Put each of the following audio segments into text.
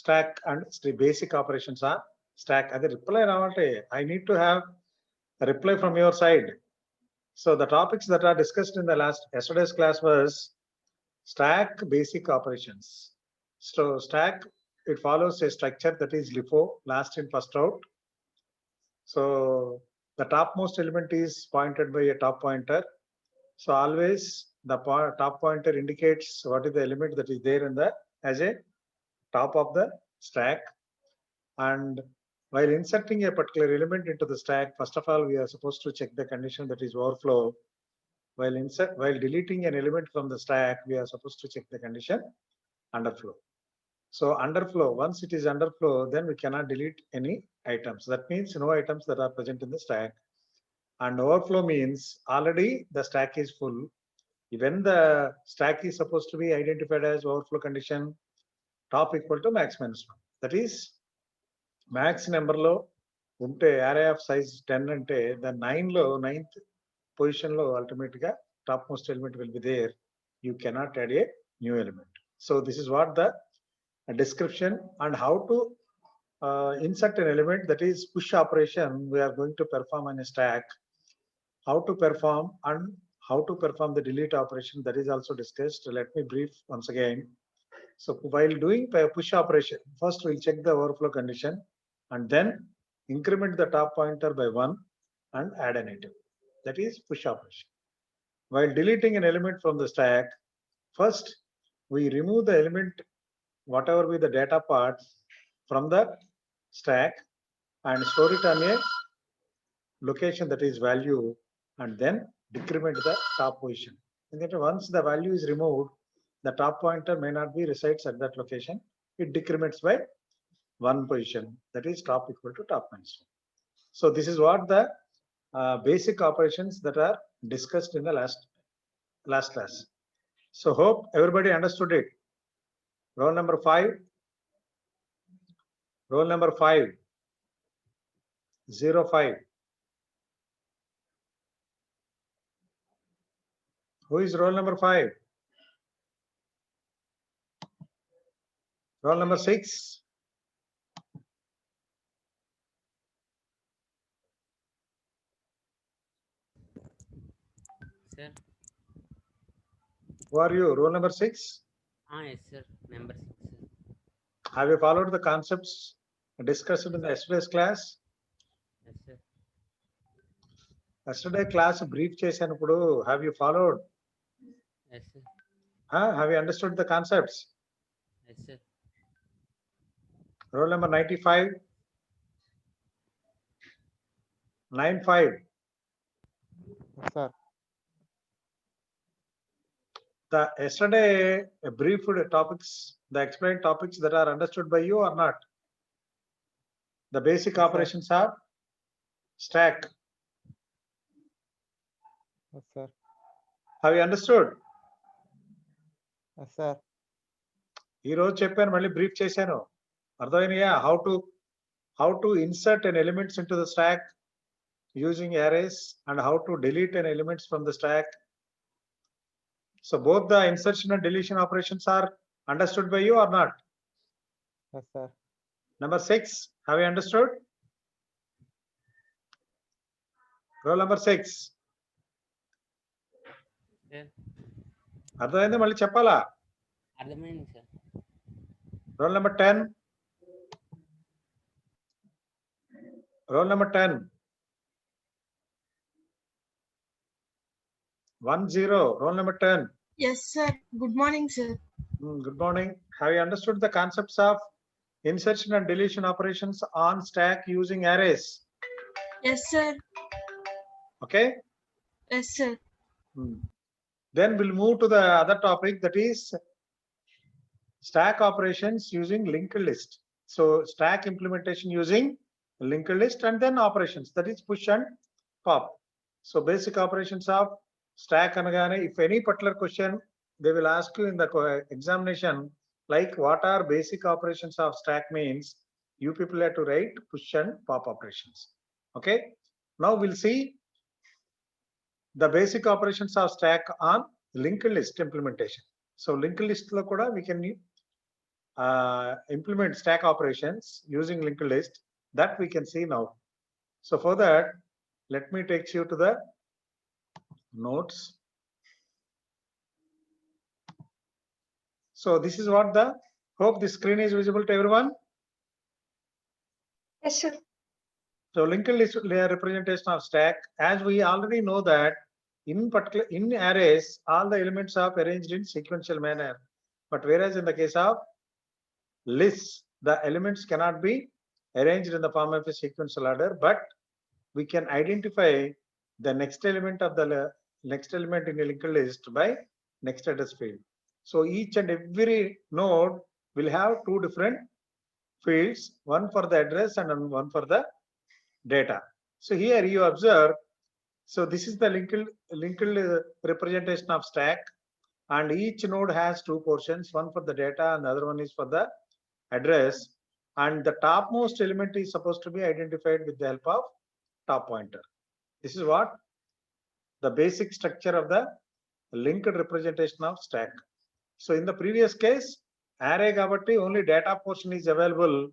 stack and the basic operations are stack. Adi reply ravante. I need to have a reply from your side. So the topics that are discussed in the yesterday's class was stack basic operations. So stack, it follows a structure that is LIFO, last in first out. So the topmost element is pointed by a top pointer. So always the top pointer indicates what is the element that is there in the as a top of the stack. And while inserting a particular element into the stack, first of all, we are supposed to check the condition that is overflow. While deleting an element from the stack, we are supposed to check the condition underflow. So underflow, once it is underflow, then we cannot delete any items. That means no items that are present in the stack. And overflow means already the stack is full. When the stack is supposed to be identified as overflow condition, top equal to max minus 1. That is max number lo unte array of size 10 ante the 9th position lo ultimately topmost element will be there. You cannot add a new element. So this is what the description and how to insert an element, that is push operation we are going to perform on a stack. How to perform and how to perform the delete operation, that is also discussed. Let me brief once again. So while doing push operation, first we'll check the overflow condition and then increment the top pointer by 1 and add an item. That is push operation. While deleting an element from the stack, first we remove the element, whatever be the data part, from the stack and store it on a location that is value, and then decrement the top position. And then once the value is removed, the top pointer may not be resides at that location. It decrements by 1 position, that is top equal to top minus 1. So this is what the basic operations that are discussed in the last class. So hope everybody understood it. Roll number 5. Roll number 5. 05. Who is roll number 5? Roll number 6. Sir. Who are you? Roll number 6? Yes, sir. Number 6. Sir. Have you followed the concepts discussed in the yesterday's class? Yes, sir. Yesterday class brief chesanupudu, have you followed? Yes, sir. Have you understood the concepts? Yes, sir. Roll number 95. 95. Yes, sir. The yesterday brief topics, the explained topics that are understood by you or not? The basic Yes, operations are stack. Yes, sir. Have you understood? Yes, sir. ఈ రోజు చెప్పాను మళ్ళీ brief చేశాను అర్థమైనయా how to insert an elements into the stack using arrays and how to delete an elements from the stack. So both the insertion and deletion operations are understood by you or not? Yes, sir. Number 6, have you understood? Roll number 6. Sir. అర్థమైంది మళ్ళీ చెప్పాలా? అర్థమైంది sir. Roll number 10. Roll number 10. 10. Roll number 10. Yes, sir. Good morning, sir. Good morning. Have you understood the concepts of insertion and deletion operations on stack using arrays? Yes, sir. Okay. Yes, sir. Then we'll move to the other topic, that is stack operations using linked list. So stack implementation using linked list and then operations, that is push and pop. So basic operations of stack anagane, if any particular question they will ask you in the examination, like what are basic operations of stack means, you people have to write push and pop operations. Okay. Now we'll see the basic operations of stack on linked list implementation. So linked list lo kuda we can implement stack operations using linked list, that we can see now. So for that, let me take you to the notes. So this is what the, hope the screen is visible to everyone. Yes, sir. So linked list representation of stack, as we already know that in particular in arrays, all the elements are arranged in sequential manner. But whereas in the case of lists, the elements cannot be arranged in the form of a sequential order, but we can identify the next element of the next element in a linked list by next address field. So each and every node will have two different fields, one for the address and one for the data. So here you observe, so this is the linked representation of stack, and each node has two portions, one for the data and the other one is for the address, and the topmost element is supposed to be identified with the help of top pointer. This is what the basic structure of the linked representation of stack. So in the previous case, array kabatti only data portion is available.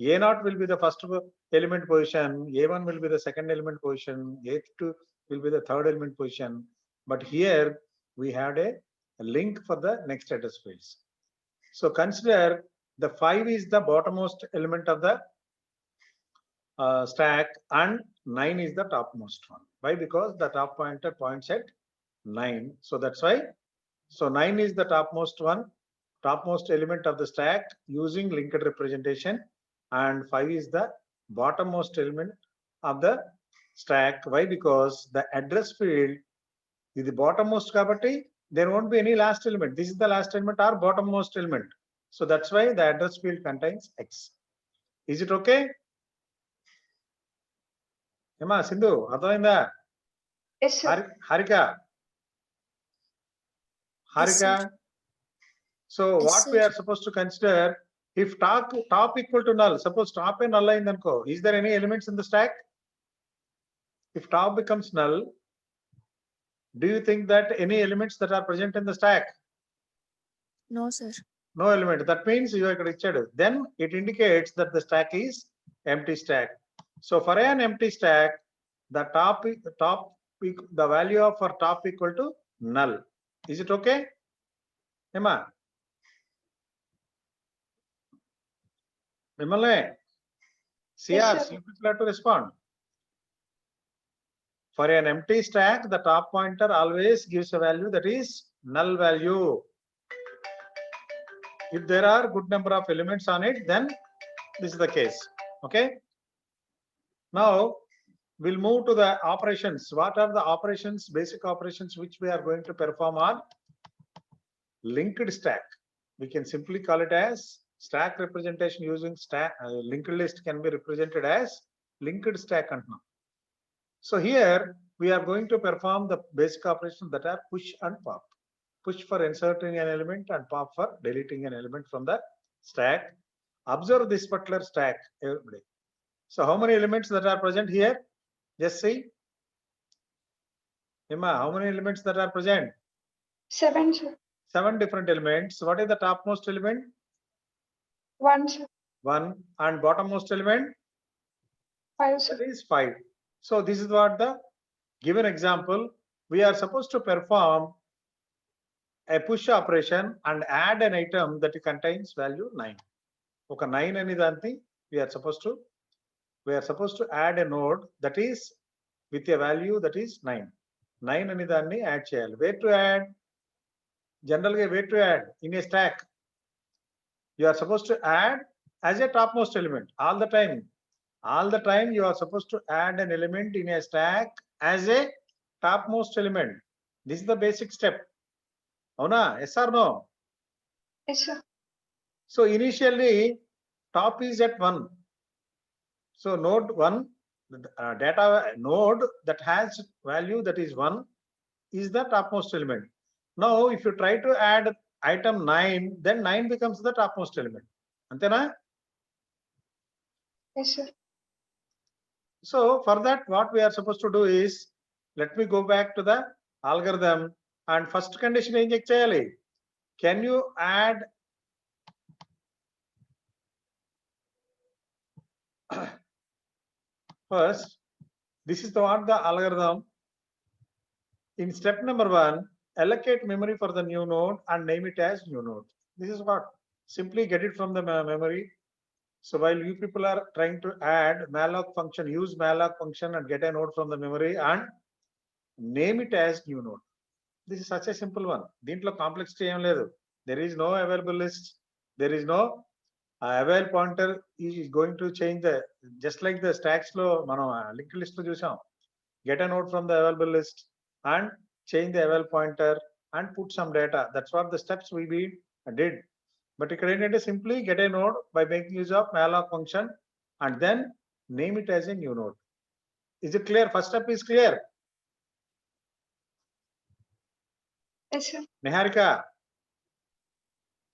A0 will be the first element position, A1 will be the second element position, A2 will be the third element position. But here we had a link for the next address fields. So consider the 5 is the bottommost element of the stack and 9 is the topmost one. Why? Because the top pointer points at 9. So that's why. So 9 is the topmost one, topmost element of the stack using linked representation, and 5 is the bottommost element of the stack. Why? Because the address field is the bottommost kabatti, there won't be any last element. This is the last element or bottommost element. So that's why the address field contains X. Is it okay? Ema, Sindhu, Adhainda? Yes, sir. Harika. Yes, Harika. So Yes, what we sir. are supposed to consider, if top equal to null, suppose top and null in anko, is there any elements in the stack? If top becomes null, do you think that any elements that are present in the stack? No, sir. No element. That means you are corrected. Then it indicates that the stack is empty stack. So for an empty stack, the the value of for top equal to null. Is it okay? Emma? Vimale? CR, sir. you have to respond. For an empty stack, the top pointer always gives a value that is null value. If there are good number of elements on it, then this is the case. Okay. Now we'll move to the operations. What are the operations, basic operations which we are going to perform on linked stack? We can simply call it as stack representation using stack. Linked list can be represented as linked stack. So here we are going to perform the basic operations that are push and pop. Push for inserting an element and pop for deleting an element from the stack. Observe this particular stack, everybody. So how many elements that are present here? Just see. Emma, how many elements that are present? 7, sir. 7 different elements. What is the topmost element? 1, sir. 1. And bottommost element? 5, sir. That is 5. So this is what the given example. We are supposed to perform a push operation and add an item that contains value 9. Okay, 9 anidanti we are supposed to add a node that is with a value that is 9. 9 anidanni add cheyali. Where to add? Generally, where to add in a stack? You are supposed to add as a topmost element all the time. All the time you are supposed to add an element in a stack as a topmost element. This is the basic step. Avuna? Yes or no? Yes, sir. So initially top is at 1. So node 1, data node that has value that is 1 is the topmost element. Now if you try to add item 9, then 9 becomes the topmost element. Antena? Yes, sir. So for that, what we are supposed to do is, let me go back to the algorithm and first condition check cheyali. Can you add First, this is what the algorithm. In step number 1, allocate memory for the new node and name it as new node. This is what, simply get it from the memory. So while you people are trying to add malloc function, use malloc function and get a node from the memory and name it as new node. This is such a simple one. Dintlo complexity em ledu. There is no available list. There is no avail pointer is going to change the, just like the stacks lo mano linked list lo chusam. Get a node from the available list and change the avail pointer and put some data. That's what the steps we did. But ఇక్కడ ఏంటంటే simply get a node by making use of malloc function and then name it as a new node. Is it clear? First step is clear. Yes, sir. Niharika,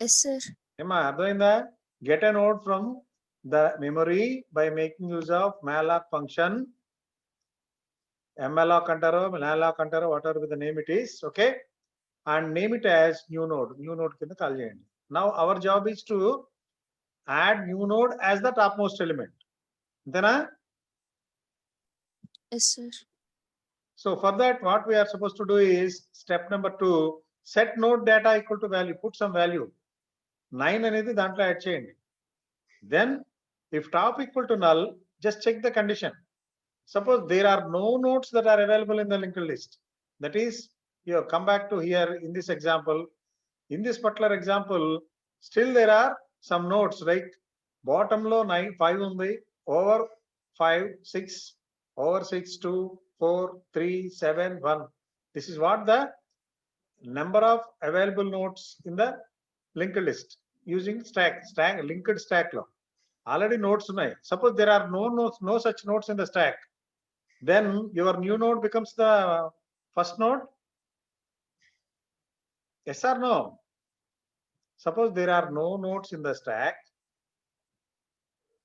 Yes, sir. ఏమా అర్థమైందా? Get a node from the memory by making use of malloc function. malloc అంటారో malloc అంటారో whatever the name it is, okay, and name it as new node కింద call చేయండి. Now our job is to add new node as the topmost element. అంతేనా? Yes, sir. So for that, what we are supposed to do is step number 2, set node data equal to value, put some value. 9 అనేది దాంట్లో add చేయండి. Then if top equal to null, just check the condition. Suppose there are no nodes that are available in the linked list. That is, you come back to here in this example. In this particular example, still there are some nodes, right? Bottom low 9, 5 undi, over 5, 6, over 6, 2, 4, 3, 7, 1. This is what the number of available nodes in the linked list using stack linked stack law. Already nodes unnai. Suppose there are no such nodes in the stack. Then your new node becomes the first node. Yes or no? Suppose there are no nodes in the stack.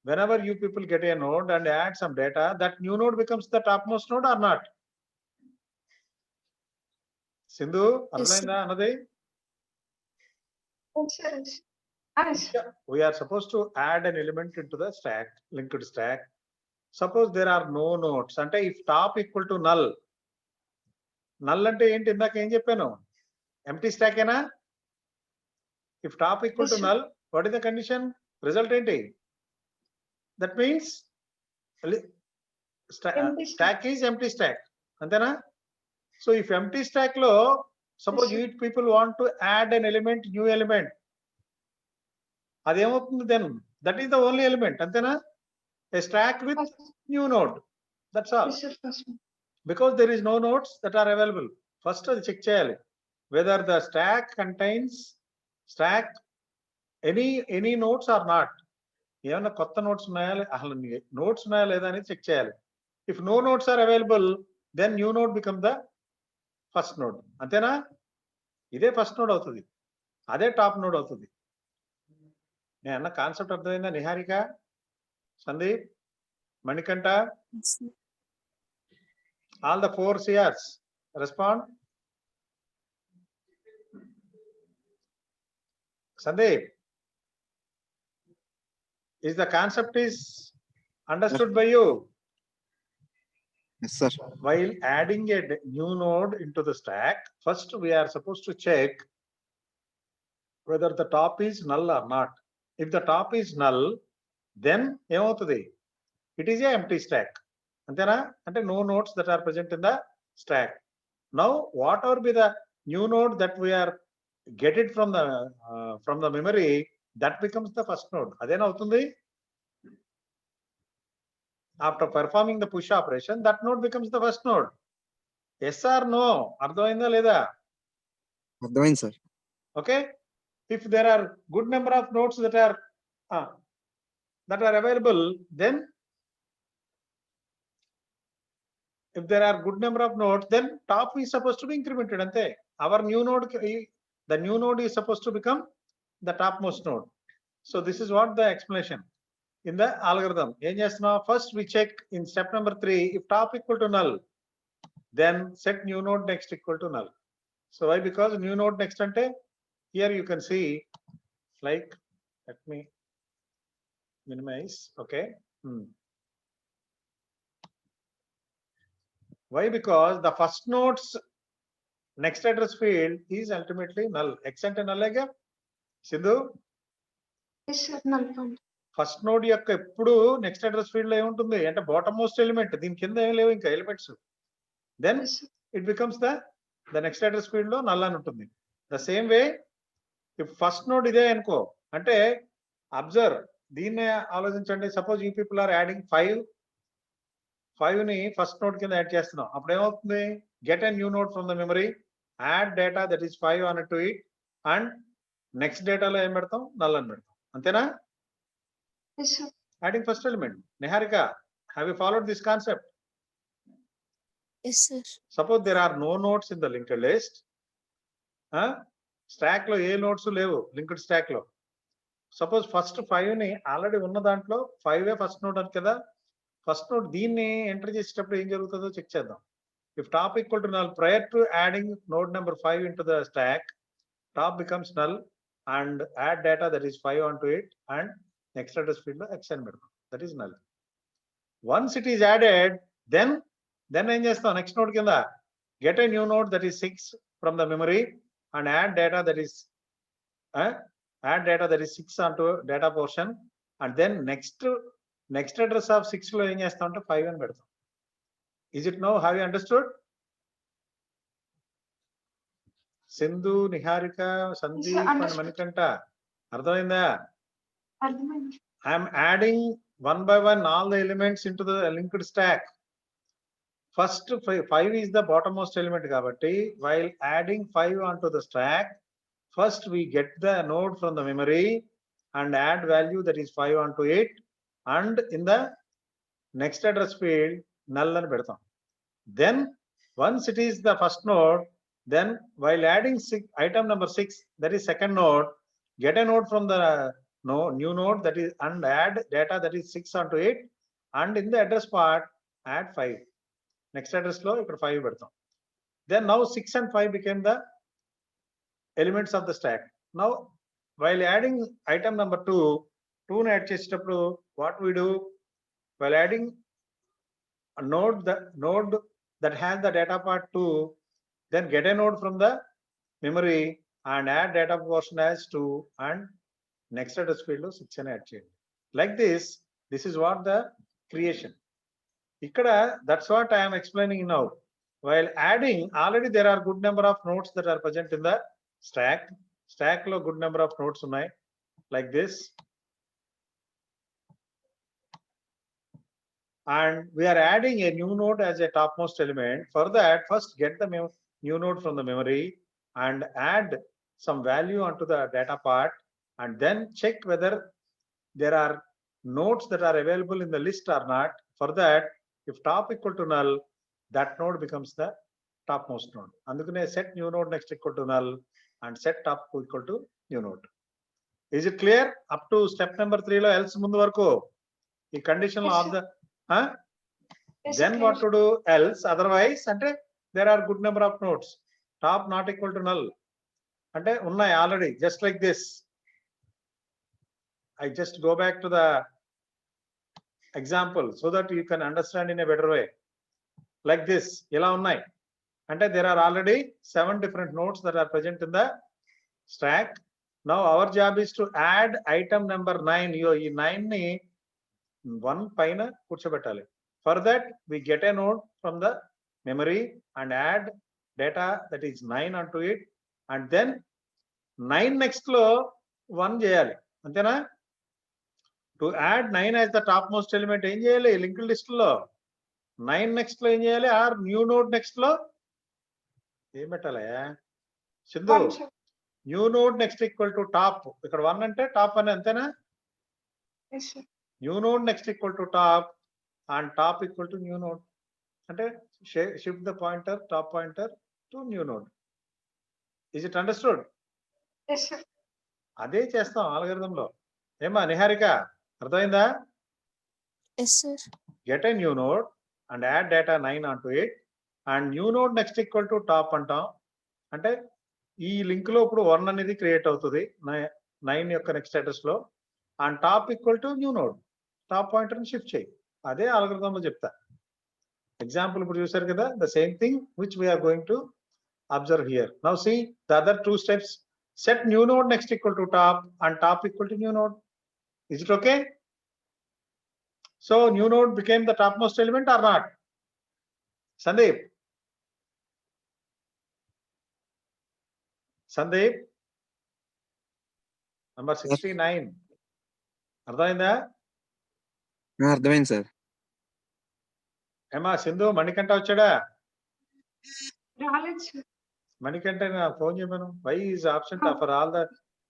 Whenever you people get a node and add some data, that new node becomes the topmost node or not? Sindhu, అర్థమైందా అన్నది? Yes, sir. Yes. We are supposed to add an element into the stack, linked stack. Suppose there are no nodes. అంటే if top equal to null. Null అంటే ఏంటి? ఇందాక ఏం చెప్పాను? Empty stack ఏనా? If top equal to Yes, sir. null, what is the condition? Result ఏంటి? That means Empty stack is empty stack. అంతేనా? So if empty stack లో suppose Yes, sir. you people want to add an element, new element, అదేమవుతుంది then? That is the only element. అంతేనా? A stack with First, new node. That's all. yes, sir. First one. Because there is no nodes that are available. First అది check చేయాలి. Whether the stack contains any nodes or not. ఏమైనా కొత్త notes ఉన్నాయా, అసలు notes ఉన్నాయా లేదా అనేది check చేయాలి. If no nodes are available, then new node become the first node. అంతేనా? ఇదే ఫస్ట్ నోడ్ అవుతుంది, అదే టాప్ నోడ్ అవుతుంది. నేను అన్న కాన్సెప్ట్ అర్థమైందా? Niharika, Sandeep, Manikanta, Yes, sir. all the 4 CRs respond. Sandeep, is the concept is understood by you? Yes, sir. While adding a new node into the stack, first we are supposed to check whether the top is null or not. If the top is null, then ఏమవుతుంది? It is a empty stack. అంతేనా? అంటే no nodes that are present in the stack. Now, whatever be the new node that we are get it from the memory, that becomes the first node. అదేనా అవుతుంది? After performing the push operation, that node becomes the first node. Yes or no? అర్థమైందా లేదా? అర్థమైంది sir. Okay. If there are good number of nodes that are available, then if there are good number of nodes, then top is supposed to be incremented. Ante our new node, the new node is supposed to become the topmost node. So this is what the explanation in the algorithm. Em chestunna? First we check in step number 3, if top equal to null, then set new node next equal to null. So why? Because new node next ante here you can see, like, let me minimize. Okay. Why? Because the first node's next address field is ultimately null. X అంటే null ఏగా Sindhu. Yes, sir. Null point. First node యొక్క ఎప్పుడు next address field లో ఏముంటుంది అంటే bottom most element, దీని కింద ఏం లేవు ఇంకా elements. Then Yes, sir. It becomes the next address field లో నల్ అని ఉంటుంది. The same way if first node ఇదే అనుకో అంటే అబ్జర్వ్ దీన్ని ఆలోచించండి. Suppose you people are adding 5 ని ఫస్ట్ నోడ్ కింద యాడ్ చేస్తున్నాం. అప్పుడు ఏమవుతుంది? Get a new node from the memory, add data that is 5 on to it, and next డేటాలో ఏం పెడతాం? నల్ అని పెడతాం. అంతేనా? Yes, sir. Adding first element. Niharika, have you followed this concept? Yes, sir. Suppose there are no nodes in the linked list. Stack లో ఏ notes లేవు linked stock లో. Suppose first 5 ని ఆల్రెడీ ఉన్న దాంట్లో 5 ఫస్ట్ నోడ్ అని కదా. First node దీన్ని enter చేసేటప్పుడు ఏం జరుగుతుందో చెక్ చేద్దాం. If top equal to null prior to adding node number 5 into the stack, top becomes null and add data that is 5 on to it and next address field లో x అని పెడతాం. That is null. Once it is added then ఏం చేస్తాం? Next node కింద get a new node that is 6 from the memory and add data that is 6 onto data portion and then next address of 6 లో ఏం చేస్తాం అంటే 5 అని పెడతాం. Is it no? Have you understood? Sindhu, Niharika, Sandeep and understood. Manikanta అర్థమైందా? అర్థమైంది. I am adding one by one all the elements into the linked stack. First 5 is the bottommost element kabatti, while adding 5 onto the stack, first we get the node from the memory and add value that is 5 onto it, and in the next address field null అని పెడతాం. Then once it is the first node, then while adding item number 6, that is second node, get a node from the new node that is and add data that is 6 onto it, and in the address part add 5. Next address లో ఇక్కడ 5 పెడతాం. Then now 6 and 5 became the elements of the stack. Now while adding item number 2 ని add చేసేటప్పుడు what we do? While adding a node that has the data part 2, then get a node from the memory and add data portion as 2 and next address field లో 6 అని add చేయండి. Like this is what the creation. Ikkada that's what I am explaining now. While adding, already there are good number of nodes that are present in the stack lo good number of nodes unnai like this, and we are adding a new node as a topmost element. For that, first get the new node from the memory and add some value onto the data part, and then check whether there are nodes that are available in the list or not. For that, if top equal to null, that node becomes the topmost node. Andukane set new node next equal to null and set top equal to new node. Is it clear up to step number 3 lo? Else mundu varaku ee condition lo Yes, of sir. the Yes, then sir. what to do else? Otherwise ante there are good number of nodes, top not equal to null ante unnai already, just like this. I just go back to the example so that you can understand in a better way. Like this, ela unnai ante there are already 7 different nodes that are present in the stack. Now our job is to add item number 9. Ee 9 ni 1 paina కూర్చోబెట్టాలి. For that, we get a node from the memory and add data that is 9 onto it, and then 9 next lo 1 చేయాలి. అంతేనా? To add 9 as the topmost element ఏం చేయాలి? Linked list లో 9 next లో ఏం చేయాలి? Are new node next లో ఏం పెట్టాలి? Sindhu, One, sir. New node next equal to top. ఇక్కడ 1 అంటే టాప్ అని, అంతేనా? Yes, sir. New node next equal to top and top equal to new node. అంటే shift the pointer, top pointer to new node. Is it understood? Yes, sir. అదే చేస్తాం algorithm లో. ఏమా నిహారిక, అర్థమైందా? Yes, sir. Get a new node and add data 9 onto it, and new node next equal to top అంటాం. అంటే ఈ link లో ఇప్పుడు 1 అనేది క్రియేట్ అవుతుంది 9 యొక్క నెక్స్ట్ అడ్రస్ లో, and top equal to new node. Top pointer ని షిఫ్ట్ చేయి. అదే algorithm లో చెప్తా. Example ఇప్పుడు చూశారు కదా, the same thing which we are going to observe here. Now see the other two steps. Set new node next equal to top and top equal to new node. Is it okay? So new node became the topmost element or not? Sandeep. Sandeep. Number 69. అర్థమైందా? అర్థమైంది sir. ఏమా సింధు, మణికంఠ వచ్చాడా? రాలేదు sir. Manikanta phone చేయమను. Why is absent for all the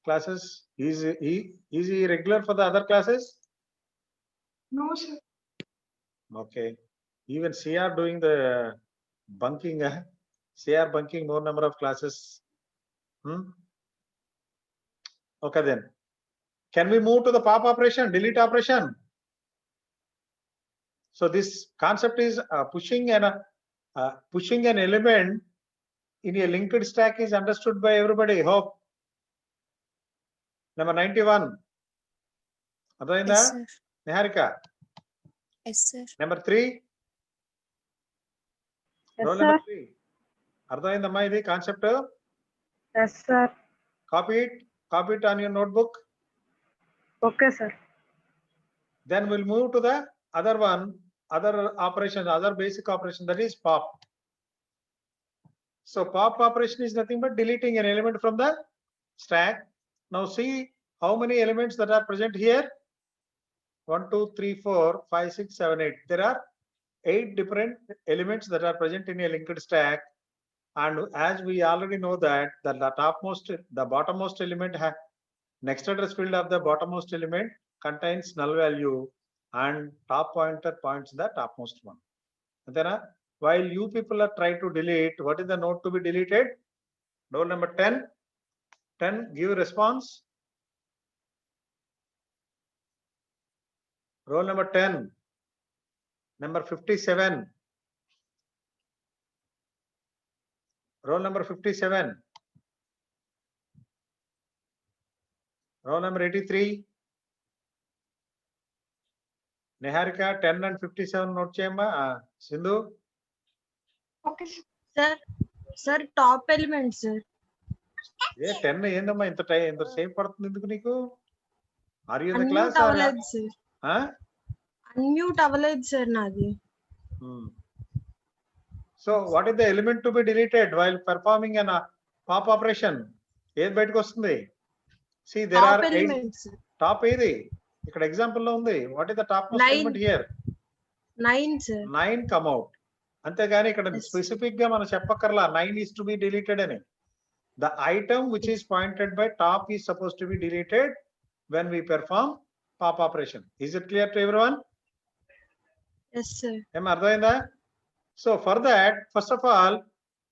classes? Is he regular for the other classes? No sir. Okay. Even CR doing the bunking. CR bunking more number of classes. Okay then. Can we move to the pop operation, delete operation? So this concept is pushing an element in a linked stack is understood by everybody. Hope. Number 91. Adhainda? Yes, sir. Niharika. Yes, sir. Number 3. Yes, Roll sir. number 3. Adhaindamma idi concept. Yes, sir. Copy it on your notebook. Okay, sir. Then we'll move to the other one, other operation, other basic operation, that is pop. So pop operation is nothing but deleting an element from the stack. Now see how many elements that are present here. 1, 2, 3, 4, 5, 6, 7, 8. There are 8 different elements that are present in a linked stack. And as we already know that the bottommost element next address field of the bottommost element contains null value and top pointer points the topmost one. Then while you people are trying to delete, what is the node to be deleted? Roll number 10. 10, give response. Roll number 10. Number 57. Roll number 57. Roll number 83. Niharika, 10 and 57 note cheyamma. Sindhu. Okay, sir. Sir, sir, top element, sir. ఏ 10 ఏందమ్మా ఇంత time ఇంత సేపు పడుతుంది ఎందుకు నీకు? Are you in the class Unmute అవ్వలేదు, sir. Unmute అవ్వలేదు, sir, నాది. So what is the element to be deleted while performing an pop operation? ఏది బయటకు వస్తుంది? See there Top are 8. element, sir. Top ఏది? ఇక్కడ ఎగ్జాంపుల్ లో ఉంది. What is the topmost 9. element here? 9, sir. 9 come out. అంతేగాని ఇక్కడ Yes. స్పెసిఫిక్ గా మనం చెప్పక్కర్లా 9 is to be deleted అని. The item which is pointed by top is supposed to be deleted when we perform pop operation. Is it clear to everyone? Yes, sir. Am అర్థమైందా? So for that, first of all,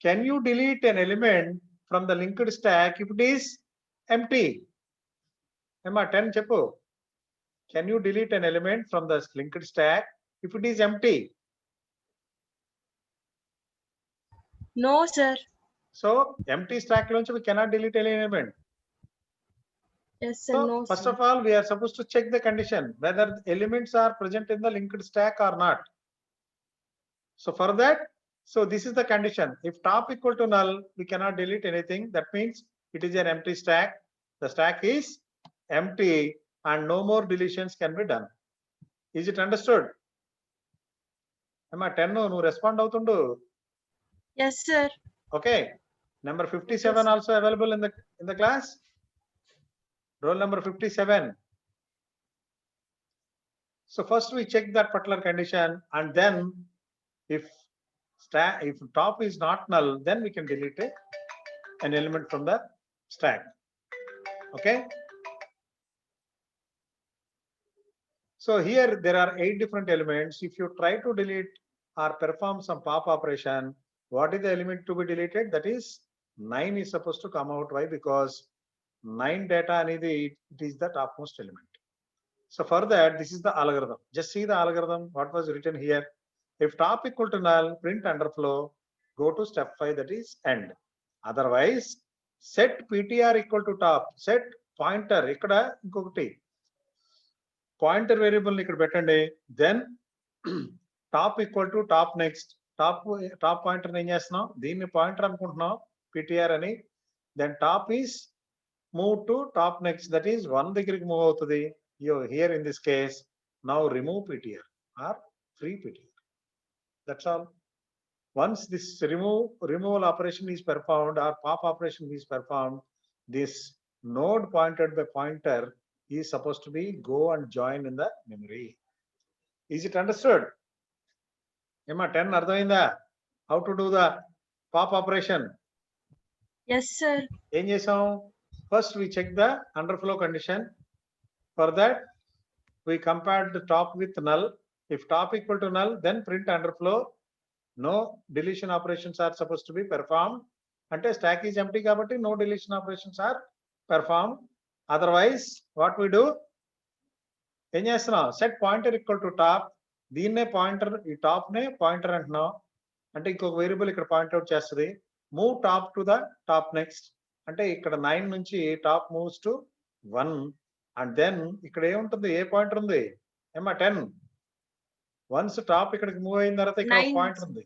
can you delete an element from the linked stack if it is empty? Emma 10 చెప్పు. Can you delete an element from the linked stack if it is empty? No, sir. So empty stack loంచి we cannot delete any element. Yes, sir. So No, first sir. of all, we are supposed to check the condition whether elements are present in the linked stack or not. So for that, so this is the condition. If top equal to null, we cannot delete anything. That means it is an empty stack. The stack is empty and no more deletions can be done. Is it understood? Emma 10 no respond అవుతుండు. Yes, sir. Okay. Number 57 also available in the class. Roll number 57. So first we check that particular condition, and then if top is not null, then we can delete an element from the stack. Okay. So here there are 8 different elements. If you try to delete or perform some pop operation, what is the element to be deleted? That is 9 is supposed to come out. Why? Because 9 data అనేది it is the topmost element. So for that, this is the algorithm. Just see the algorithm, what was written here. If top equal to null, print underflow, go to step 5, that is end. Otherwise, set ptr equal to top, set pointer, ఇక్కడ ఇంకొకటి pointer variable ఇక్కడ పెట్టండి. Then top equal to top next, top pointer ఏం చేస్తున్నాం, దీన్ని pointer అనుకుంటున్నాం PTR అని. Then top is move to top next, that is 1 దగ్గరికి మూవ్ అవుతుంది. Here in this case now remove PTR or free PTR. That's all. Once this removal operation is performed or pop operation is performed, this node pointed by pointer is supposed to be go and join in the memory. Is it understood? Emma 10 అర్థమైందా? How to do the pop operation? Yes, sir. ఏం చేసాం? First we check the underflow condition. For that we compared the top with null. If top equal to null, then print underflow. No deletion operations are supposed to be performed. Ante stack is empty kabatti no deletion operations are performed. Otherwise what we do, em chestunna, set pointer equal to top, దీన్నే pointer, ఈ top నే pointer అంటున్నాం. అంటే ఇంకొక variable ఇక్కడ point out చేస్తుంది. Move top to the top next అంటే ఇక్కడ 9 నుంచి top moves to 1 and then ఇక్కడ ఏముంటుంది, ఏ పాయింటర్ ఉంది ఏమా 10. వన్స్ టాప్ ఇక్కడికి మూవ్ అయిన తర్వాత ఇక్కడ ఒక 9. పాయింటర్ ఉంది.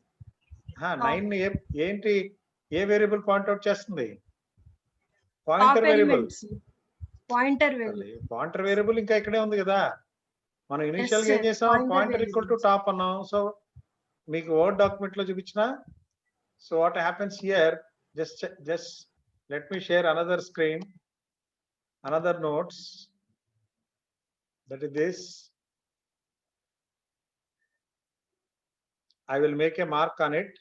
9 ని ఏంటి, ఏ వేరియబుల్ పాయింట్ అవుట్ చేస్తుంది? Pointer variable. పాయింటర్ వేరియబుల్ ఇంకా ఇక్కడే ఉంది కదా. మనం ఇనిషియల్ గా ఏం చేసాం, పాయింటర్ ఈక్వల్ టు టాప్ అన్నాం. సో మీకు వర్డ్ డాక్యుమెంట్ లో చూపించిన. So what happens here, just let me share another screen, another notes, that is this. I will make a mark on it.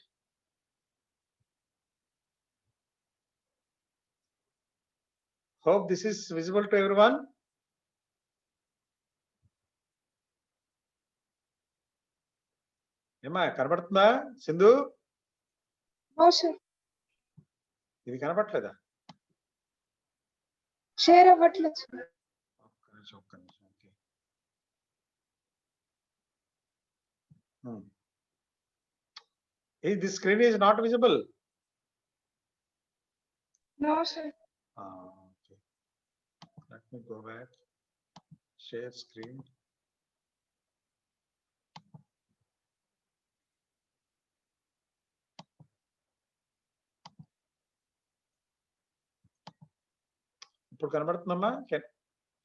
Hope this is visible to everyone. ఏమా కనబడుతుందా Sindhu? No, sir. ఇది కనబడట్లేదా? Share అవ్వట్లేదు, sir. ఒక్క నిమిషం. Okay. This screen is not visible. No, sir. Okay. Let me go back. Share screen. ఇప్పుడు కనబడుతుందమ్మా?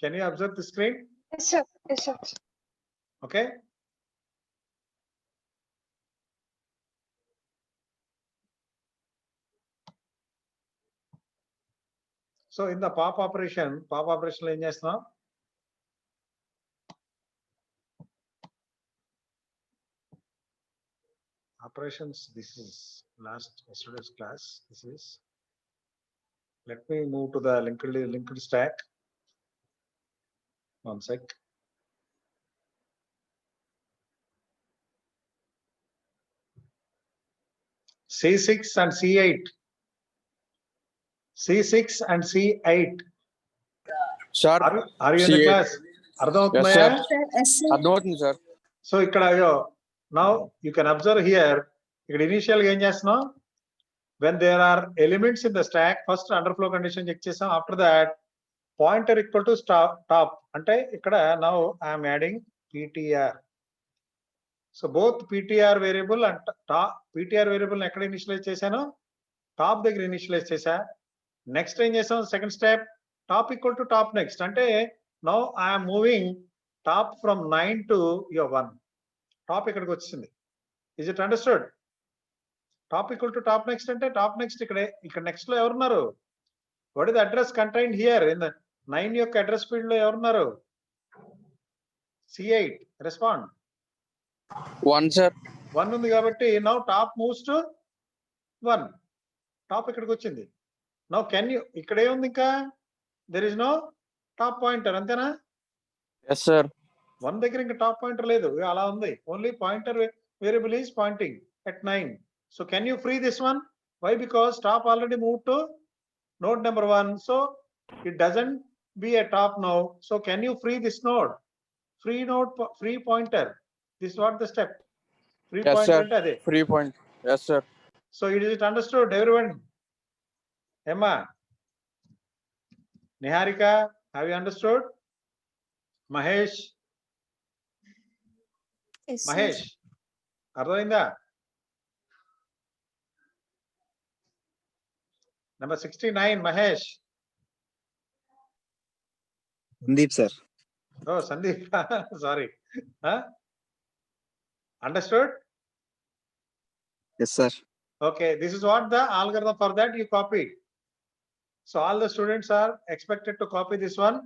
Can you observe the screen? Yes, sir. Yes, sir. Okay. So in the pop operation లో ఏం చేస్తున్నాం? Operations, this is yesterday's class. This is, let me move to the linked stack. One sec. C6 and C8. C6 and C8. Sir, Are you in the C8. class? అర్థమవుతుందా? Yes, sir. అర్థమవుతుంది sir. So ఇక్కడ now you can observe here, ఇక్కడ initial గా ఏం చేస్తున్నాం, when there are elements in the stack, first underflow condition check చేసాం. after that pointer equal to top అంటే ఇక్కడ now I am adding ptr. So both ptr variable and ptr variable ఎక్కడ initialise చేశాను, top దగ్గర initialise చేశా. Next ఏం చేసాం, second step, top equal to top next అంటే now I am moving top from 9 to 1. Top ఇక్కడికి వచ్చింది. Is it understood? Top equal to top next అంటే టాప్ నెక్స్ట్ ఇక్కడ నెక్స్ట్ లో ఎవరున్నారు? What is the address contained here in the 9 యొక్క address field లో ఎవరున్నారు? C8. రెస్పాండ్. 1 సార్. 1 ఉంది కాబట్టి now top moves to 1. Top ఇక్కడికి వచ్చింది. నౌ కెన్ యూ, ఇక్కడ ఏముంది ఇంకా, there is no top pointer, అంతేనా? Yes sir. 1 దగ్గర ఇంకా టాప్ పాయింటర్ లేదు, అలా ఉంది. Only pointer variable is pointing at 9. So can you free this one? Why? Because top already moved to node number 1, so it doesn't be a top now. So can you free this node? Free node, free pointer. This is what the step. Free Yes, pointer sir. ante ade. Free point. Yes sir. So it is understood, everyone? Emma, Niharika, have you understood? Mahesh, Yes, sir. Mahesh, అర్థమైందా? Number 69, Mahesh. Sandeep, sir. Oh, Sandeep. Sorry. Huh? Understood? Yes, sir. Okay, this is what the algorithm for that you copied. So all the students are expected to copy this one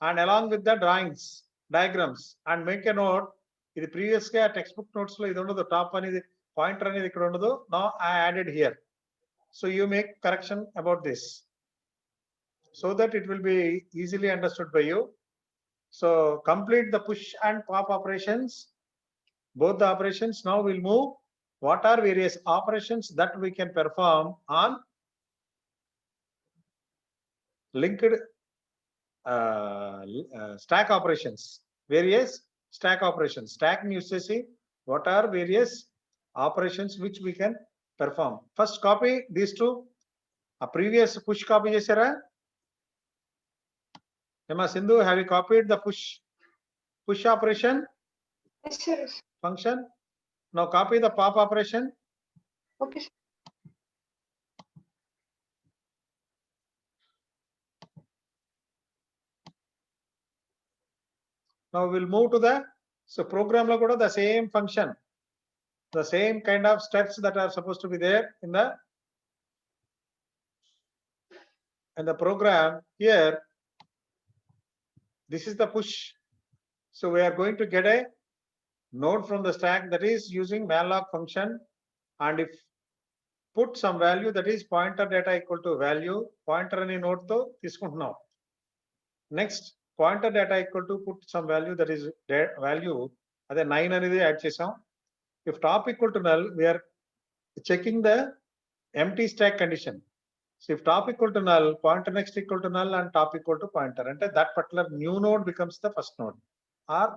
and along with the drawings, diagrams, and make a note. ఇది previous గా text book notes లో ఇది ఉండదు, top అనేది pointer అనేది ఇక్కడ ఉండదు. Now I added here. So you make correction about this so that it will be easily understood by you. So complete the push and pop operations, both the operations. Now we'll move what are various operations that we can perform on linked stack operations. Various stack operations. Stack use chesi what are various operations which we can perform. First copy these two. A previous push copy chesara. Emma Sindhu, have you copied the push operation Yes, sir. function? Now copy the pop operation. Okay, sir. Now we'll move to the, so program lo kuda the same function, the same kind of steps that are supposed to be there in the program. Here, this is the push. So we are going to get a node from the stack that is using malloc function, and if put some value, that is pointer data equal to value, pointer any node to తీసుకుంటున్నాం. Next pointer data equal to put some value, that is value అదే 9 అనేది add చేసాం. If top equal to null, we are checking the empty stack condition. So if top equal to null, pointer next equal to null, and top equal to pointer, and that particular new node becomes the first node or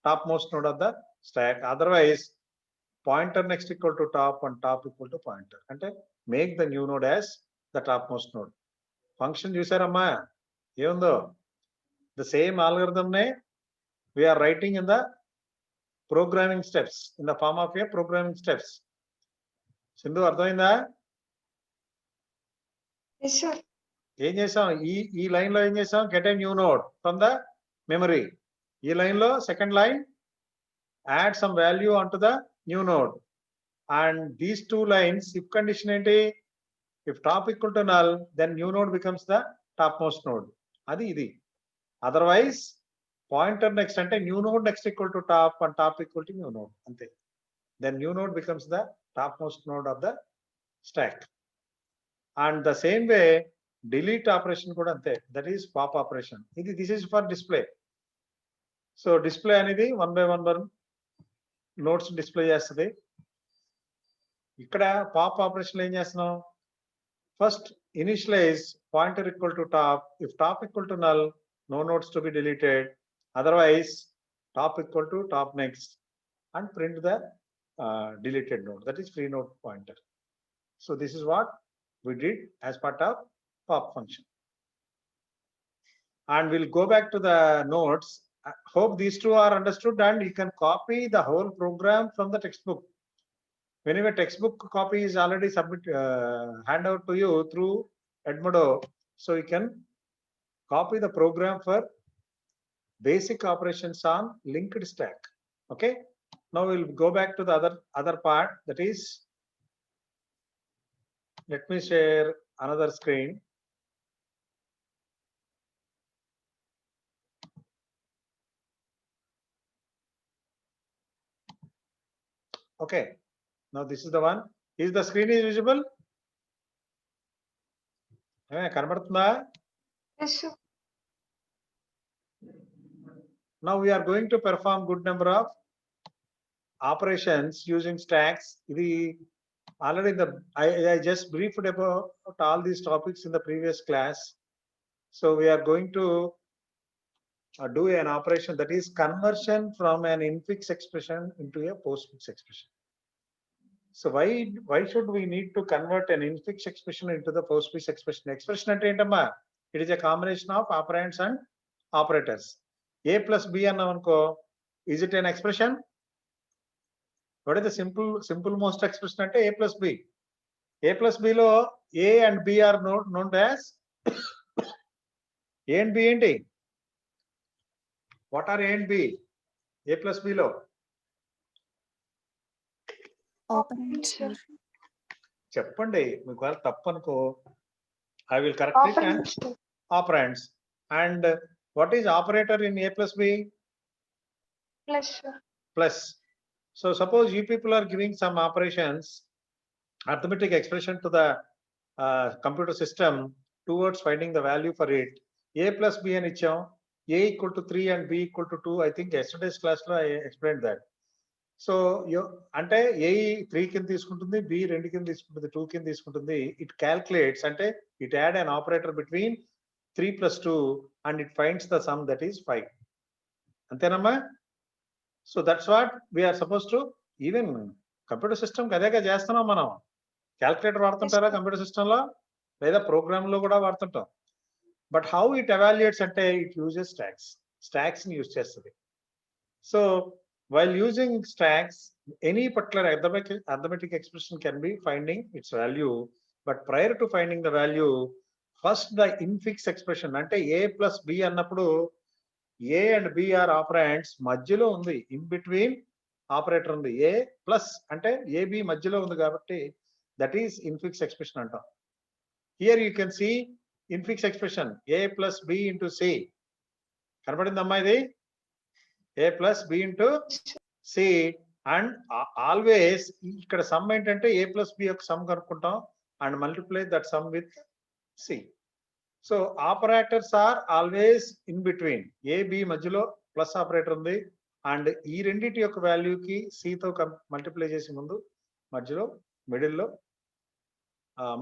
topmost node of the stack. Otherwise, pointer next equal to top and top equal to pointer, and make the new node as the topmost node. Function చూసారమ్మా ఏముందో? The same algorithm ne we are writing in the programming steps, in the form of a programming steps. Sindhu అర్థమైందా? Yes, sir. ఏం చేసాం? ఈ line లో ఏం చేసాం? Get a new node from the memory. ఈ line లో second line add some value on to the new node. And these two lines if condition ఏంటి? If top equal to null, then new node becomes the top most node. అది ఇది. Otherwise pointer next అంటే new node next equal to top and top equal to new node, అంతే. Then new node becomes the top most node of the stock. And the same way delete operation kuda ante, that is pop operation. This is for display. So display అనేది 1 by 1 nodes display చేస్తుంది. ఇక్కడ pop operation ఏం చేస్తున్నాం? First initialize pointer equal to top. If top equal to null, no nodes to be deleted. Otherwise top equal to top next, and print the deleted node, that is free node pointer. So this is what we did as part of pop function. And we'll go back to the nodes. I hope these two are understood, and you can copy the whole program from the textbook. Whenever textbook copy is already hand out to you through Edmodo, so you can copy the program for basic operations on linked stack. Okay. Now we'll go back to the other part, that is, let me share another screen. Okay, now this is the one. Is the screen is visible? కనబడుతుందా? Yes, sir. Now we are going to perform good number of operations using stacks. ఇది already I just briefed about all these topics in the previous class. So we are going to do an operation, that is conversion from an infix expression into a postfix expression. So why should we need to convert an infix expression into the postfix expression? Expression ante entamma? It is a combination of operands and operators. A plus B annam anko, is it an expression? What is the simple most expression ante a plus b. A plus b lo a and b are known as a and b enti. What are a and b? A plus b lo Operand, sir. చెప్పండి. మీకు వాళ్ళు తప్పు అనుకో, I will correct it. And Operand, sir. operands. And what is operator in a plus b? Plus, sir. Plus. So suppose you people are giving some operations, arithmetic expression to the computer system towards finding the value for it. A plus b అని ఇచ్చాం. A equal to 3 and b equal to 2. I think yesterday's class లో I explained that. So అంటే ఏ 3 కింద తీసుకుంటుంది, B 2 కింద తీసుకుంటుంది, 2 కింద తీసుకుంటుంది. ఇట్ క్యాల్కులేట్స్ అంటే it add an operator between 3 + 2 and it finds the sum that is 5. అంతేనమ్మా? So that's what we're suppose to, even computer system అదేగా చేస్తున్నాం మనం. క్యాల్కులేటర్ వాడుతుంటారా కంప్యూటర్ సిస్టంలో, లేదా ప్రోగ్రామ్ లో కూడా వాడుతుంటాం. బట్ హౌ ఇట్ ఎవాల్యుయేట్స్ అంటే ఇట్ యూజెస్ స్టాక్స్ ని యూజ్ చేస్తుంది. So while using stacks, any particular arithmetic expression can be finding its value, but prior to finding the value, first the infix expression ante a plus b annappudu a and b are operands, మధ్యలో ఉంది, in between operator ఉంది. a plus అంటే ab మధ్యలో ఉంది కాబట్టి that is infix expression అంటాం. Here you can see infix expression a plus b into c. కనబడిందమ్మా ఇది? a plus b into c. And always ఇక్కడ సమ్ ఏంటంటే a plus b యొక్క సమ్ కనుక్కుంటాం and multiply that sum with c. So operators are always in between. a b మధ్యలో plus operator ఉంది and ఈ రెండింటి యొక్క వాల్యూకి c తో మల్టిప్లై చేసి ముందు మధ్యలో మిడిల్లో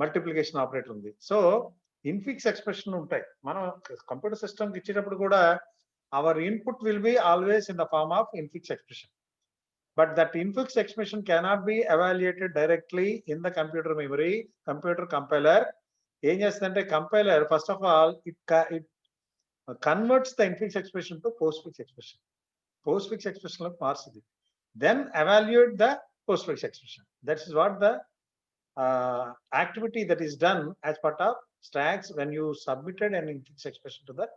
మల్టిప్లికేషన్ ఆపరేటర్ ఉంది. సో ఇన్ఫిక్స్ ఎక్స్ప్రెషన్ ఉంటాయి. మనం కంప్యూటర్ సిస్టమ్కి ఇచ్చేటప్పుడు కూడా our input will be always in the form of infix expression, but that infix expression cannot be evaluated directly in the computer memory. Computer compiler em chestante, compiler first of all it converts the infix expression to postfix expression. Postfix expression lo marsidi, then evaluate the postfix expression. That is what the activity that is done as part of stacks when you submitted an infix expression to the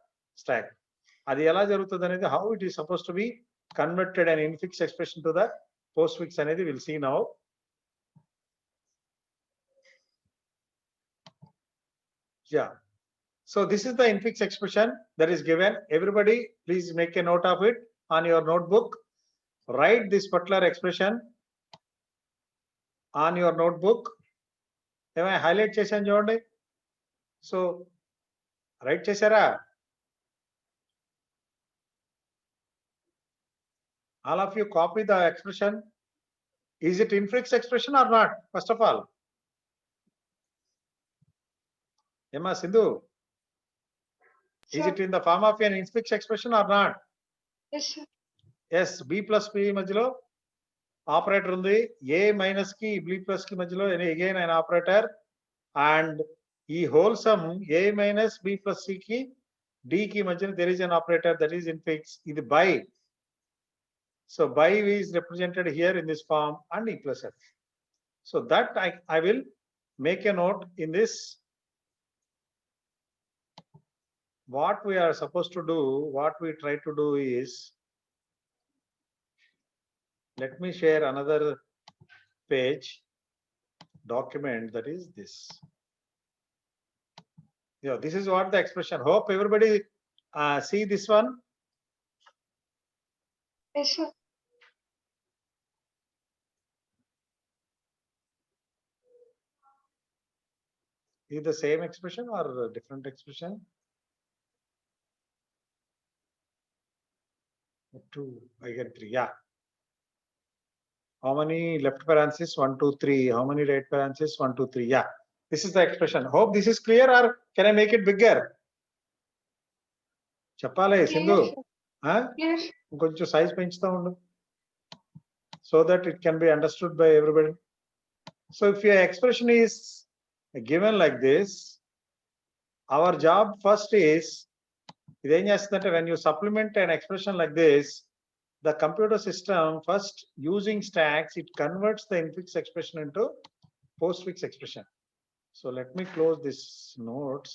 stack. అది ఎలా జరుగుతుంది అనేది, how it is suppose to be converted and infix expression to the postfix అనేది will see now. Yeah, so this is the infix expression that is given. Everybody please make a note of it on your notebook. Write this particular expression on your notebook. ఏమైనా highlight చేశాను చూడండి. So right చేశారా? All of you copy the expression. Is it infix expression or not? First of all, Emma Sindhu, is Sir. it in the form of an infix expression or not? Yes, sir. Yes, b plus b మధ్యలో operator ఉంది. a minus కి b plus కి మధ్యలో again an operator, and ఈ whole sum a minus b plus c కి d కి మధ్యలో there is an operator that is infix. ఇది by. So by is represented here in this form and e plus f. So that I will make a note in this. What we are supposed to do, what we try to do is, let me share another page document, that is this. Yeah, this is what the expression. Hope everybody see this one. Yes, sir. Is the same expression or a different expression? 2, I get 3. Yeah. How many left parentheses? 1, 2, 3. How many right parentheses? 1, 2, 3. Yeah. This is the expression. Hope this is clear, or can I make it bigger? Chapale, Sindhu. Clear, sir. Huh? Clear. కొంచెం size పెంచుతా ఉండు, so that it can be understood by everybody. So if your expression is given like this, our job first is, ఇదేం చేస్తుందంటే when you supplement an expression like this, the computer system first using stacks, it converts the infix expression into postfix expression. So let me close this notes.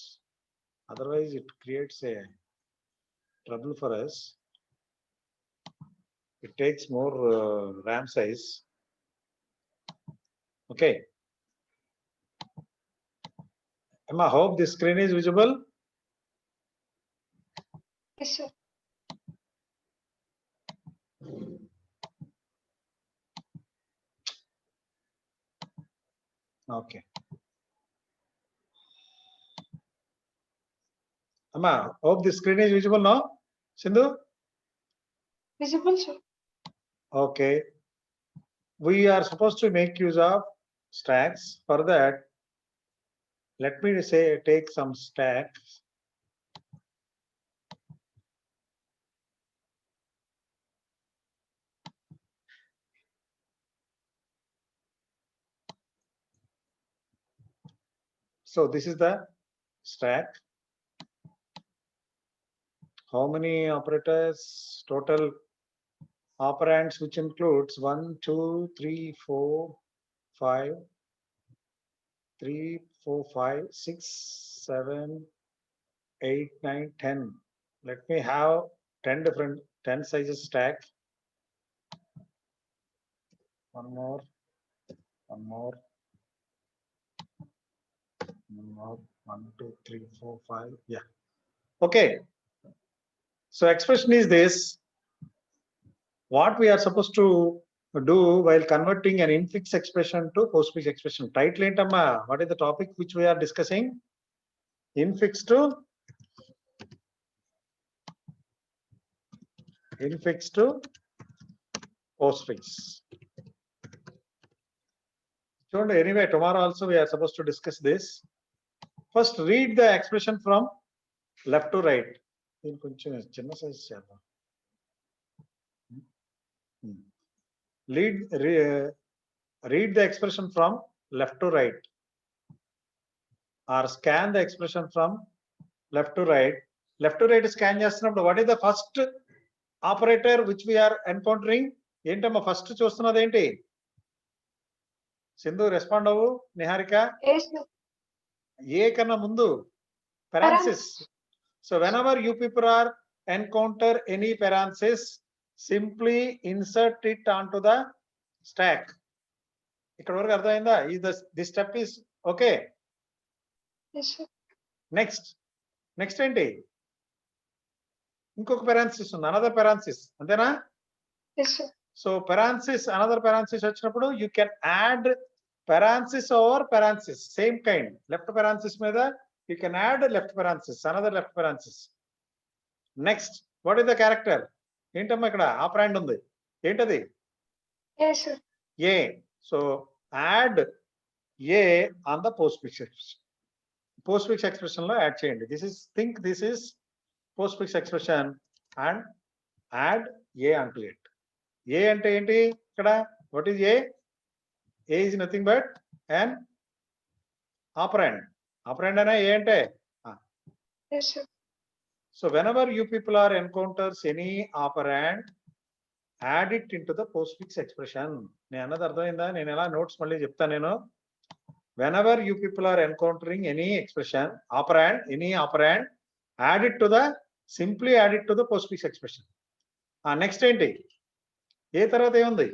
Otherwise it creates a trouble for us. It takes more RAM size. Okay. Emma, hope this screen is visible. Yes, sir. Okay. Emma, hope this screen is visible now. Sindhu? Visible, sir. Okay. We are supposed to make use of stacks. For that, let me say take some stacks. So this is the stack. How many operators? Total operands, which includes 1, 2, 3, 4, 5, 3, 4, 5, 6, 7, 8, 9, 10. Let me have 10 different 10 sizes stack. One more. 1, 2, 3, 4, 5. Yeah. Okay. So expression is this. What we are supposed to do while converting an infix expression to postfix expression. Title ఏంటమ్మా? What is the topic which we are discussing? Infix to postfix. So anyway, tomorrow also we are supposed to discuss this. First, read the expression from left to right. దీన్ని కొంచెం చిన్న size చేద్దాం. Read the expression from left to right, or scan the expression from left to right. Left to right scan చేస్తున్నప్పుడు what is the first operator which we are encountering? ఏంటమ్మా first చూస్తున్నది ఏంటి? Sindhu respond అవ్వు. Niharika Yes, sir. ఏ కన్నా ముందు parenthesis. So whenever you people are encounter any parenthesis, simply insert it onto the stack. ఇక్కడ వరకు అర్థమైందా? This step is okay. Yes, sir. Next ఏంటి? ఇంకొక parenthesis ఉంది, another parenthesis, అంతేనా? Yes, sir. So parenthesis, another parenthesis వచ్చినప్పుడు you can add parenthesis over parenthesis, same kind. Left parenthesis మీద you can add left parenthesis, another left parenthesis. Next, what is the character? ఏంటమ్మా ఇక్కడ operand ఉంది, ఏంటది? Yes, sir. A. So add A on the postfix expression. Postfix expression లో add చేయండి. This is postfix expression and add A onto it. A అంటే ఏంటి ఇక్కడ? What is A? A is nothing but an operand. Operand అనే A అంటే. Yes, sir. So whenever you people are encounters any operand, add it into the postfix expression. నేను అన్నది అర్థమైందా? నేను ఎలా నోట్స్ మళ్ళీ చెప్తాను నేను. Whenever you people are encountering any expression, any operand, simply add it to the postfix expression. Next ఏంటి? ఏ తర్వాత ఏముంది?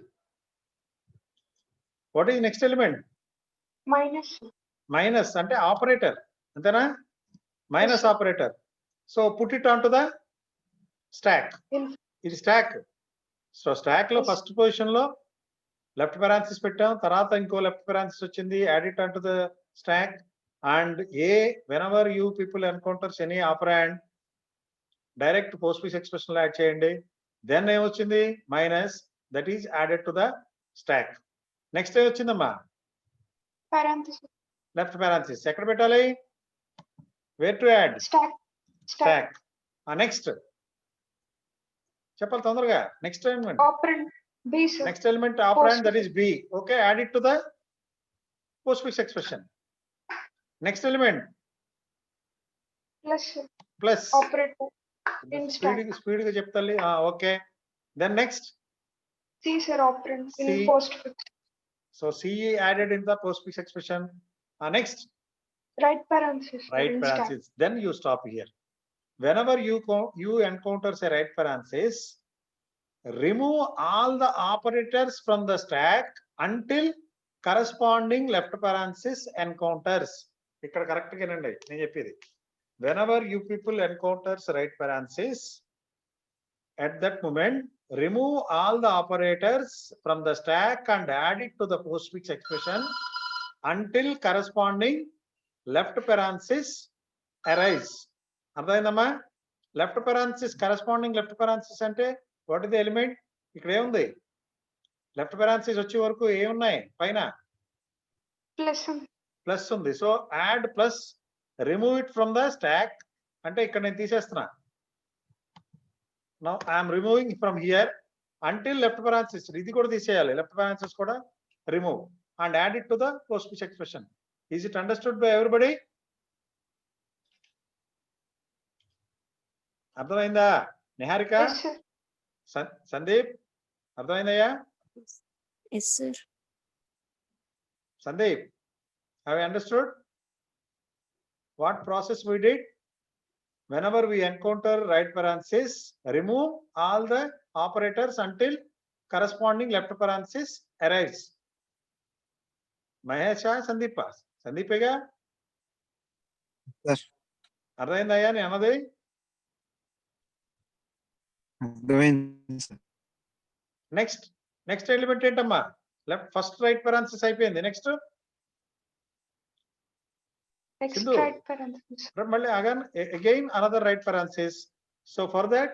What is next element? Minus. Minus అంటే ఆపరేటర్, అంతేనా? Minus operator. So put it on to the stack. ఇది stack. సో stack లో first position లో లెఫ్ట్ parenthesis పెట్టాం, తర్వాత ఇంకో లెఫ్ట్ parenthesis వచ్చింది, add it on to the stack. And a whenever you people encounters any operand, direct postfix expression లో add చేయండి. దెన్ ఏమొచ్చింది? Minus, that is added to the stack. Next ఏమొచ్చిందమ్మా? Parenthesis. Left parenthesis. ఎక్కడ పెట్టాలి? Where to add? Stack. Stack. Next చెప్పాలి తొందరగా. Next element, Operand. B, sir. Next element operand, that is B. Okay, add it to the postfix expression. Next element Plus, sir. Plus. Operator. In stack. Speed గా చెప్తాలి. Okay, Then next, C, sir, operand C. in postfix. so C added in the postfix expression. Next, Right parenthesis. sir, right in stack. parenthesis. Then you stop here. Whenever you encounter a right parenthesis, remove all the operators from the stack until corresponding left parenthesis encounters. ఇక్కడ correct గానండి నేను చెప్పేది. Whenever you people encounters right parenthesis, at that moment remove all the operators from the stack and add it to the postfix expression until corresponding left parenthesis arise. అర్థమైందమ్మా? Left parenthesis corresponding left parenthesis అంటే what is the element? ఇక్కడ ఏముంది? Left parenthesis వచ్చే వరకు ఏమున్నాయి పైన? Plus. Plus ఉంది. So add plus, remove it from the stack అంటే ఇక్కడ నేను తీసేస్తున్నా. Now I'm removing from here until left parenthesis. ఇది కూడా తీసేయాలి. లెఫ్ట్ parenthesis కూడా remove and add it to the postfix expression. Is it understood by everybody? అర్థమైందా? Niharika, Yes, sir. Sandeep, అర్థమైందయ్యా? Yes, sir. Sandeep, have you understood what process we did? Whenever we encounter right parenthesis, remove all the operators until corresponding left parenthesis arrives. Mahesha, Sandeepa, Sandeepega? Sir. అర్థమైందయ్యా నేను అన్నది? అర్థమైంది sir. Next element ఏంటమ్మా? Left first right parenthesis అయిపోయింది. Next Next Sindhu. right parenthesis. మళ్ళీ again another right parenthesis. So for that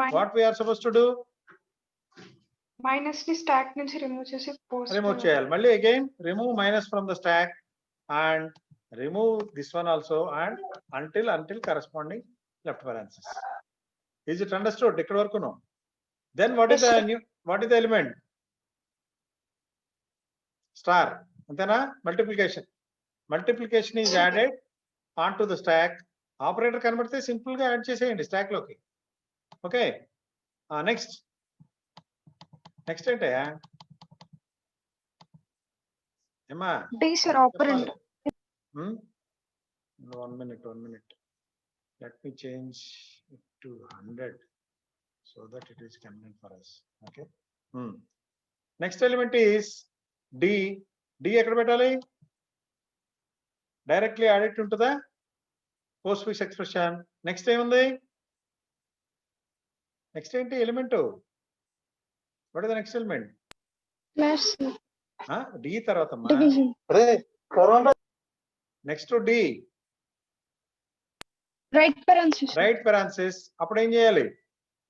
Min- what we are supposed to do? Minus ని stack నుంచి remove చేసి post. Remove చేయాలి. మళ్ళీ again remove minus from the stack and remove this one also and until corresponding left parenthesis. Is it understood? ఇక్కడ వరకును. Then what is Yes, the sir. new, what is the element? Star. అంతేనా? Multiplication is added onto the stack. Operator కనబడితే simple గా add చేసేయండి stock లోకి. Okay, next ఏంటయ్యా? ఏమా? D, sir, operand. One minute. Let me change it to 100 so that it is convenient for us. Okay. Next element is D. D ఎక్కడ పెట్టాలి? Directly add it into the postfix expression. Next ఏముంది? Next ఏంటి element? What is the next element? Plus. D తర్వాత Division. Next D. Right parenthesis. Right parenthesis. అప్పుడు ఏం చేయాలి?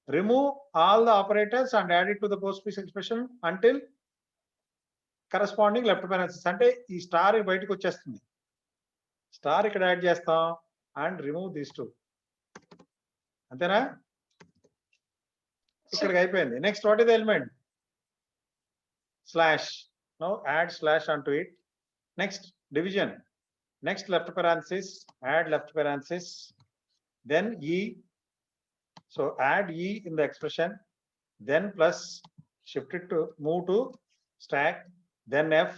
Remove all the operators and add it to the postfix expression until corresponding left parenthesis. అంటే ఈ star బయటకు వచ్చేస్తుంది. Star ఇక్కడ add చేస్తాం అండ్ రిమూవ్ దీస్ టూ. అంతేనా? ఇక్కడికి అయిపోయింది. Next what is the element? Slash. Now add slash onto it. Next division. Next left parenthesis, add left parenthesis, then E. So add E in the expression, then plus, shift it to move to stack, then F,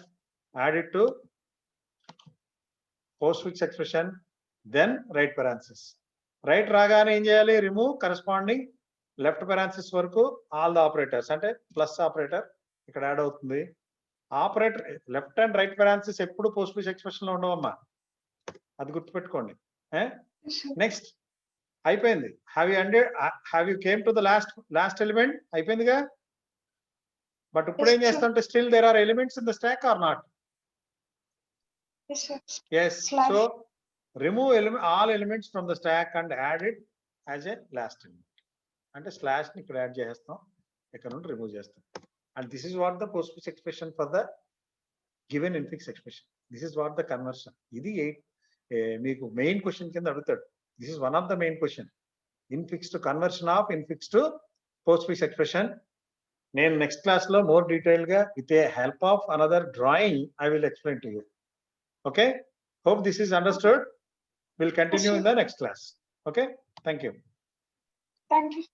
add it to postfix expression, then right parenthesis. Right రాగానే ఏం చేయాలి? Remove corresponding left parenthesis వరకు all the operators. అంటే plus operator ఇక్కడ add అవుతుంది. Operator left and right parenthesis ఎప్పుడు postfix expression లో ఉండవమ్మా, అది గుర్తుపెట్టుకోండి. నెక్స్ట్ అయిపోయింది. Have you came to the last element? అయిపోయిందిగా. బట్ ఇప్పుడు ఏం Yes, sir. చేస్తామంటే still there are elements in the stack or not? Yes, sir. Yes. Slash. So remove all elements from the stack and add it as a last element. అంటే slash ని ఇక్కడ add చేస్తాం, ఇక్కడ నుండి remove చేస్తాం. And this is what the postfix expression for the given infix expression. This is what the conversion. ఇది మీకు main question కింద అడుగుతాడు. This is one of the main question. infix to conversion of infix to postfix expression. నేను next class లో more detail గా with a help of another drawing I will explain to you. Okay, hope this is understood. We'll continue in the next class. Okay, thank you. Thank you